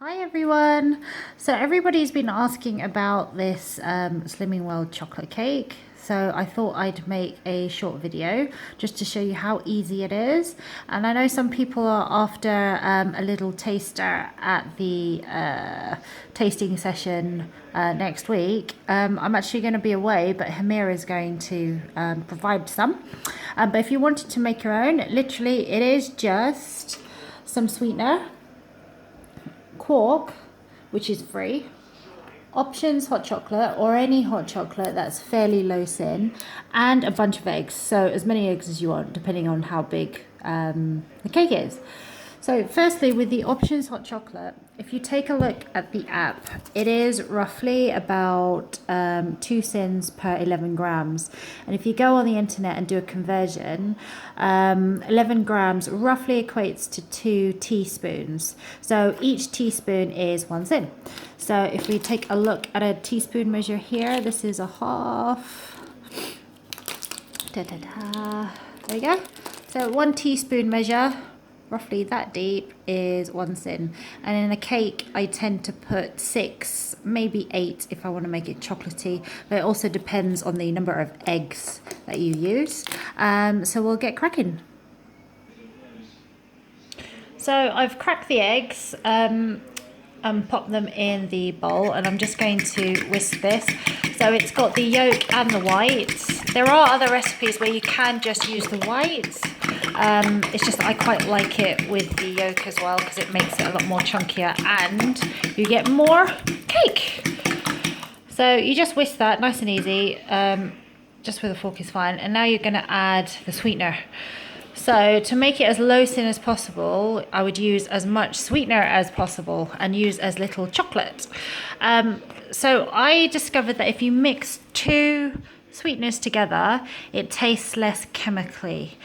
Hi everyone! So everybody's been asking about this Slimming World chocolate cake. So I thought I'd make a short video just to show you how easy it is. And I know some people are after a little taster at the tasting session next week. I'm actually going to be away, but Hamir is going to provide some. But if you wanted to make your own, literally it is just some sweetener, Quark, which is free, Options hot chocolate or any hot chocolate that's fairly low sin, and a bunch of eggs. So as many eggs as you want, depending on how big the cake is. So firstly, with the Options hot chocolate, if you take a look at the app, it is roughly about 2 cents per 11 grams. And if you go on the internet and do a conversion, 11 grams roughly equates to 2 teaspoons. So each teaspoon is 1 cent. So if we take a look at a teaspoon measure here, this is a half. Da, da, da. There you go. So 1 teaspoon measure, roughly that deep, is 1 cent. And in a cake, I tend to put 6, maybe 8 if I want to make it chocolatey. But it also depends on the number of eggs that you use. So we'll get cracking. So I've cracked the eggs and pop them in the bowl, and I'm just going to whisk this. So it's got the yolk and the whites. There are other recipes where you can just use the whites. It's just that I quite like it with the yolk as well because it makes it a lot more chunkier and you get more cake. So you just whisk that nice and easy, just with a fork is fine. And now you're going to add the sweetener. So to make it as low sin as possible, I would use as much sweetener as possible and use as little chocolate. So I discovered that if you mix 2 sweeteners together, it tastes less chemically.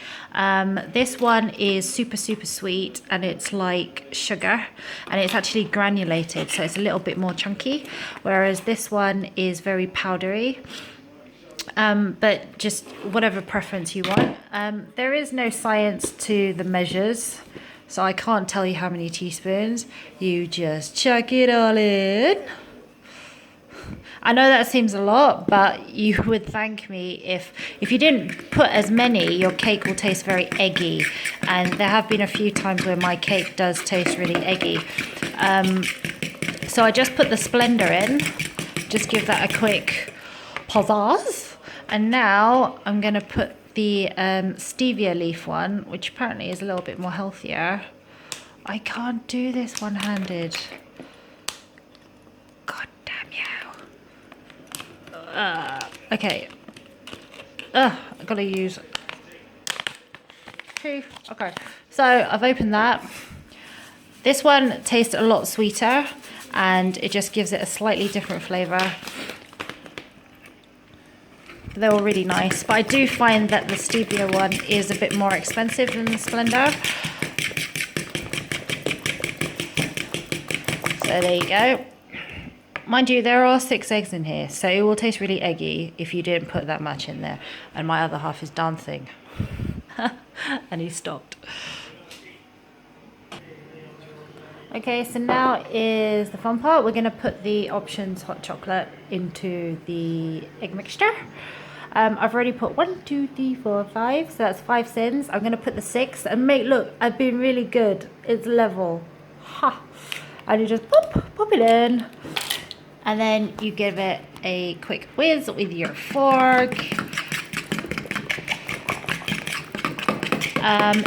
This one is super sweet and it's like sugar, and it's actually granulated, so it's a little bit more chunky, whereas this one is very powdery. But just whatever preference you want. There is no science to the measures, so I can't tell you how many teaspoons. You just chuck it all in. I know that seems a lot, but you would thank me if you didn't put as many. Your cake will taste very eggy, and there have been a few times where my cake does taste really eggy. So I just put the Splenda in, just give that a quick pizzazz. And now I'm going to put the stevia leaf one, which apparently is a little bit more healthier. I can't do this one-handed. God damn you. Okay. I've got to use 2. Okay. So I've opened that. This one tastes a lot sweeter and it just gives it a slightly different flavour. They're all really nice, but I do find that the stevia one is a bit more expensive than the Splenda. So there you go. Mind you, there are 6 eggs in here, so it will taste really eggy if you didn't put that much in there. And my other half is dancing. And he stopped. Okay, so now is the fun part. We're going to put the Options hot chocolate into the egg mixture. I've already put 1, 2, 3, 4, 5, so that's 5 cents. I'm going to put the 6 and look, I've been really good. It's level. Ha! And you just pop it in. And then you give it a quick whiz with your fork.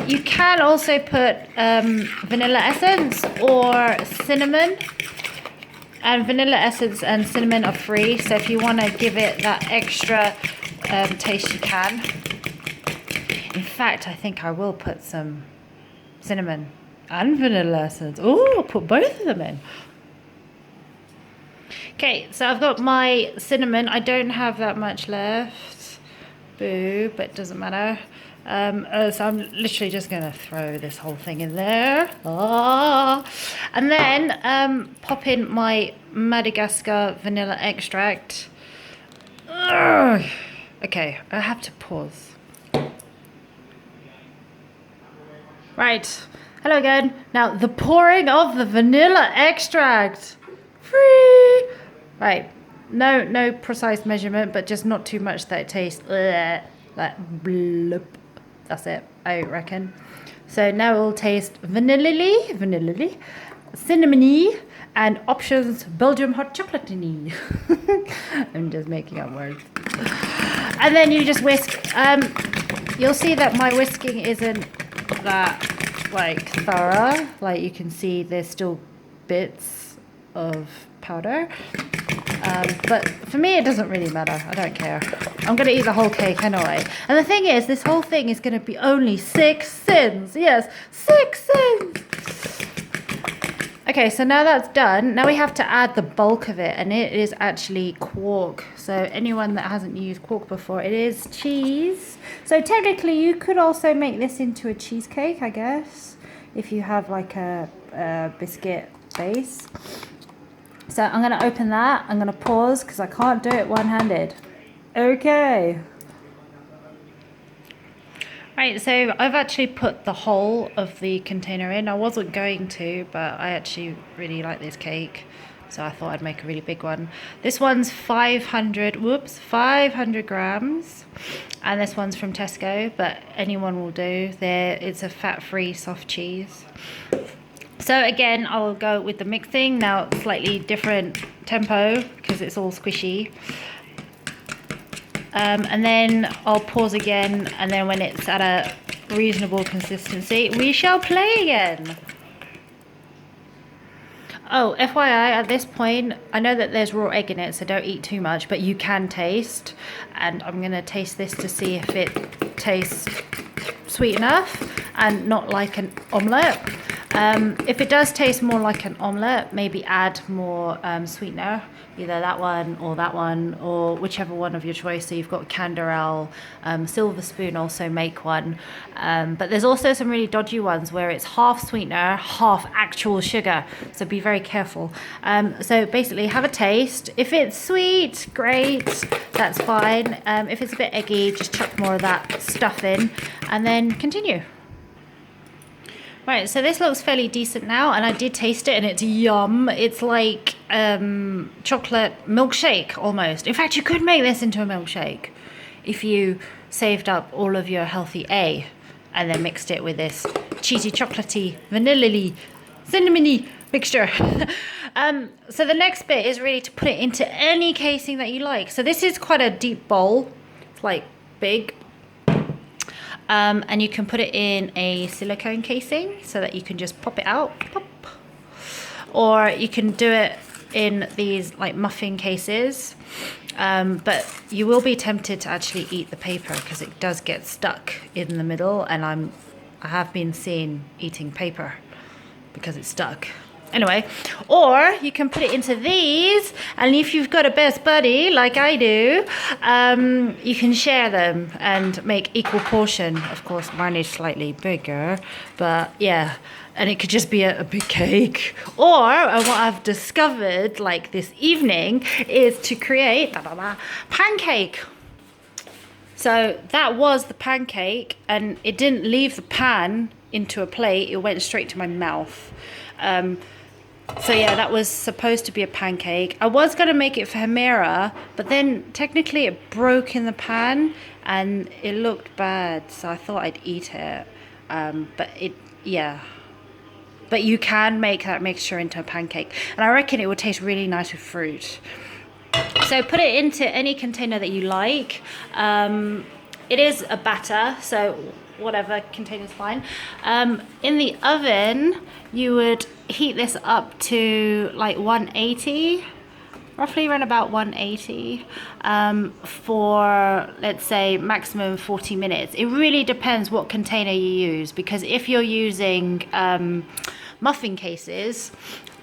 You can also put vanilla essence or cinnamon. And vanilla essence and cinnamon are free, so if you want to give it that extra taste, you can. In fact, I think I will put some cinnamon and vanilla essence. Oh, I'll put both of them in. Okay, so I've got my cinnamon. I don't have that much left. Boo, but it doesn't matter. So I'm literally just going to throw this whole thing in there. And then pop in my Madagascar vanilla extract. Okay, I have to pause. Right, Hello again. Now, the pouring of the vanilla extract. Free. Right. No precise measurement, but just not too much that it tastes like bloop. That's it, I reckon. So now it will taste vanilla-y, cinnamony, and options Belgium hot chocolate-y. I'm just making up words. And then you just whisk. You'll see that my whisking isn't that like thorough. Like you can see there's still bits of powder. But for me it doesn't really matter. I don't care. I'm gonna eat the whole cake anyway. And the thing is, this whole thing is gonna be only 6 cents. Yes, 6 cents. Okay, so now that's done, now we have to add the bulk of it, and it is actually quark. So anyone that hasn't used quark before, it is cheese. So technically you could also make this into a cheesecake, I guess, if you have like a biscuit base. So I'm going to open that. I'm going to pause because I can't do it one-handed. Okay. Right, so I've actually put the whole of the container in. I wasn't going to, but I actually really like this cake, so I thought I'd make a really big one. This one's 500 grams, and this one's from Tesco, but anyone will do. It's a fat-free soft cheese. So again, I'll go with the mixing. Now, slightly different tempo because it's all squishy. And then I'll pause again, and then when it's at a reasonable consistency, we shall play again. Oh, FYI, at this point, I know that there's raw egg in it, so don't eat too much, but you can taste. And I'm going to taste this to see if it tastes sweet enough and not like an omelette. If it does taste more like an omelette, maybe add more sweetener, either that one or whichever one of your choice. So you've got Canderel, Silver Spoon also make one, but there's also some really dodgy ones where it's half sweetener, half actual sugar, so be very careful. So basically have a taste. If it's sweet, great, that's fine. If it's a bit eggy, just chuck more of that stuff in and then continue. Right, so this looks fairly decent now, and I did taste it, and it's yum. It's like chocolate milkshake almost. In fact, you could make this into a milkshake if you saved up all of your healthy A and then mixed it with this cheesy, chocolatey, vanilla-y, cinnamony mixture. So the next bit is really to put it into any casing that you like. So this is quite a deep bowl. It's like big. And you can put it in a silicone casing so that you can just pop it out, pop. Or you can do it in these like muffin cases, but you will be tempted to actually eat the paper because it does get stuck in the middle, and I have been seen eating paper because it's stuck. Anyway, or you can put it into these, and if you've got a best buddy like I do, you can share them and make equal portion. Of course, mine is slightly bigger, but yeah, and it could just be a big cake. Or what I've discovered like this evening is to create pancake. So that was the pancake, and it didn't leave the pan into a plate, it went straight to my mouth. So yeah, that was supposed to be a pancake. I was going to make it for Hamira, but then technically it broke in the pan and it looked bad, so I thought I'd eat it. But you can make that mixture into a pancake, and I reckon it would taste really nice with fruit. So put it into any container that you like. It is a batter, so whatever container's fine. In the oven, you would heat this up to like 180, roughly around about 180, for let's say maximum 40 minutes. It really depends what container you use, because if you're using muffin cases,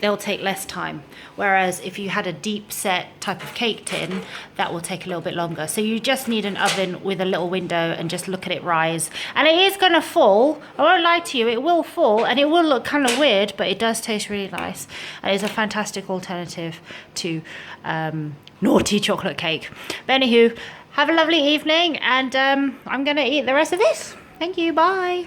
they'll take less time, whereas if you had a deep set type of cake tin, that will take a little bit longer. So you just need an oven with a little window and just look at it rise, and it is going to fall. I won't lie to you, it will fall and it will look kind of weird, but it does taste really nice, and it's a fantastic alternative to naughty chocolate cake. But anywho, have a lovely evening, and I'm going to eat the rest of this. Thank you, bye.